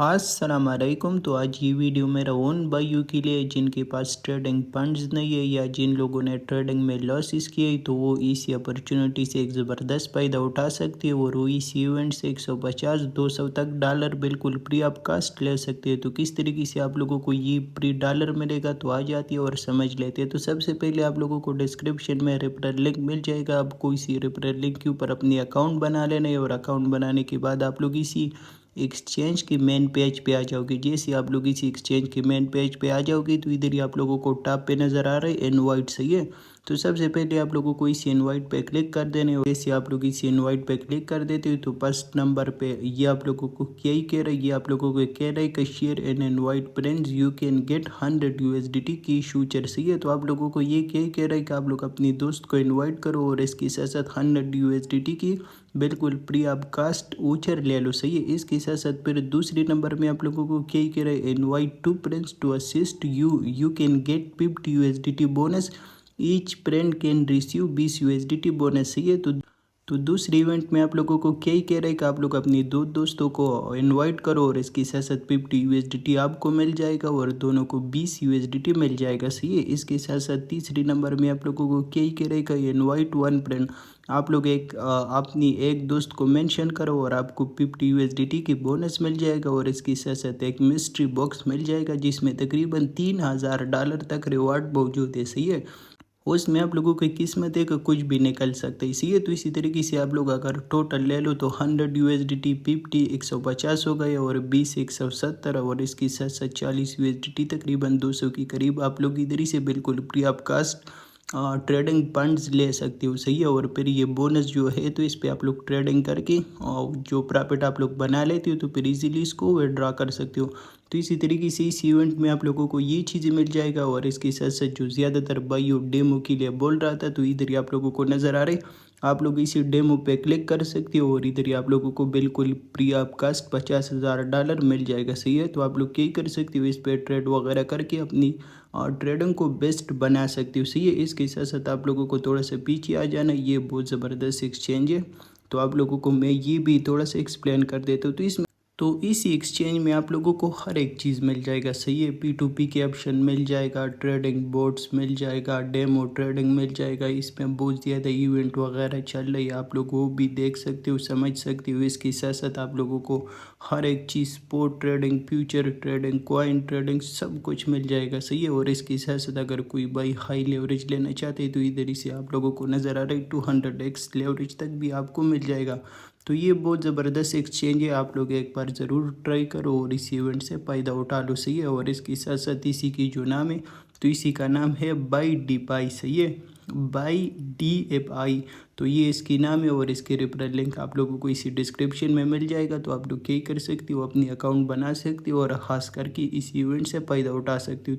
अस्सलाम वालेकुम। तो आज ये वीडियो मेरा ओन भाइयों के लिए जिनके पास ट्रेडिंग फंड्स नहीं है या जिन लोगों ने ट्रेडिंग में लॉसेस किए तो वो इस अपॉर्चुनिटी से एक ज़बरदस्त फ़ायदा उठा सकती है और वो इस इवेंट से 150-200 तक डॉलर बिल्कुल फ्री ऑफ कास्ट ले सकते हैं। तो किस तरीके से आप लोगों को ये फ्री डॉलर मिलेगा तो आ जाती है और समझ लेते हैं। तो सबसे पहले आप लोगों को डिस्क्रिप्शन में रेफरल लिंक मिल जाएगा। आपको इसी रेफरल लिंक के ऊपर अपनी अकाउंट बना लेना है और अकाउंट बनाने के बाद आप लोग इसी एक्सचेंज के मेन पेज पे आ जाओगे। जैसे आप लोग इसी एक्सचेंज के मेन पेज पे आ जाओगे तो इधर ही आप लोगों को टॉप पे नज़र आ रहा है इनवाइट, सही है। तो सबसे पहले आप लोगों को इस इनवाइट पे क्लिक कर देने और जैसे आप लोग इस इनवाइट पे क्लिक कर देते हो तो फर्स्ट नंबर पे ये आप लोगों को क्या ही कह रहा है, ये आप लोगों को कह रहा है कि share an invite friends you can gate 100 USDT की फ्यूचर, सही है। तो आप लोगों को ये क्या ही कह रहा है कि आप लोग अपनी दोस्त को इन्वाइट करो और इसके साथ साथ 100 यूएसडीटी की बिल्कुल फ्री ऑफ कास्ट वोचर ले लो, सही है। इसके साथ साथ फिर दूसरे नंबर में आप लोगों को क्या ही कह रहे हैं, invite two friends to assist you can get 50 USDT bonus, each friend can receive 20 USDT bonus, सही है। तो दूसरे इवेंट में आप लोगों को क्या ही कह रहा है कि आप लोग अपनी दो दोस्तों को इनवाइट करो और इसके साथ साथ 50 यूएसडीटी आपको मिल जाएगा और दोनों को 20 यूएसडीटी मिल जाएगा, सही है। इसके साथ साथ तीसरे नंबर में आप लोगों को क्या ही कह रहा है कि इनवाइट वन फ्रेंड, आप लोग अपनी एक दोस्त को मेंशन करो और आपको 50 यूएसडीटी की बोनस मिल जाएगा और इसके साथ साथ एक मिस्ट्री बॉक्स मिल जाएगा जिसमें तकरीबन $3000 तक रिवार्ड मौजूद है, सही है। उसमें आप लोगों की किस्मत है कि कुछ भी निकल सकता है, इसी है। तो इसी तरीके से आप लोग अगर टोटल ले लो तो 100 यूएसडीटी 50 150 हो गए और 20 170 और इसके साथ साथ 40 यूएसडीटी तकरीबन 200 के करीब आप लोग इधर ही से बिल्कुल free of cost trading funds ले सकते हो, सही है। और फिर ये बोनस जो है तो इस पे आप लोग ट्रेडिंग करके और जो प्रॉफिट आप लोग बना लेते हो तो फिर इजीली इसको विड्रॉ कर सकते हो। तो इसी तरीके से इस इवेंट में आप लोगों को ये चीज़ें मिल जाएगा और इसके साथ साथ जो ज़्यादातर भाइयों डेमो के लिए बोल रहा था तो इधर ही आप लोगों को नज़र आ रहे, आप लोग इसी डेमो पे क्लिक कर सकते हो और इधर ही आप लोगों को बिल्कुल फ्री ऑफ कास्ट $50,000 मिल जाएगा, सही है। तो आप लोग क्या ही कर सकते हो, इस पर ट्रेड वगैरह करके अपनी ट्रेडिंग को बेस्ट बना सकते हो, सही है। इसके साथ साथ आप लोगों को थोड़ा सा पीछे आ जाना, ये बहुत ज़बरदस्त एक्सचेंज है। तो आप लोगों को मैं ये भी थोड़ा सा एक्सप्लेन कर देता हूँ। तो इसी एक्सचेंज में आप लोगों को हर एक चीज़ मिल जाएगा, सही है। P2P के ऑप्शन मिल जाएगा, ट्रेडिंग बोर्ड्स मिल जाएगा, डेमो ट्रेडिंग मिल जाएगा। इसमें बहुत ज़्यादा इवेंट वगैरह चल रही है, आप लोग वो भी देख सकते हो, समझ सकते हो। इसके साथ साथ आप लोगों को हर एक चीज़ spot trading, future trading, coin trading सब कुछ मिल जाएगा, सही है। और इसके साथ साथ अगर कोई भाई हाई लेवरेज लेना चाहते हैं तो इधर ही से आप लोगों को नज़र आ रहा है 200x लेवरेज तक भी आपको मिल जाएगा। तो ये बहुत ज़बरदस्त एक्सचेंज है, आप लोग एक बार ज़रूर ट्राई करो और इस इवेंट से फ़ायदा उठा लो, सही है। और इसके साथ साथ इसी की जो नाम है तो इसी का नाम है बाई डीपाई, सही है, बाई DFI। तो ये इसकी नाम है और इसके रेफरल लिंक आप लोगों को इसी डिस्क्रिप्शन में मिल जाएगा। तो आप लोग क्या कर सकते हो, अपनी अकाउंट बना सकते हो और ख़ास करके इस इवेंट से फ़ायदा उठा सकते हो।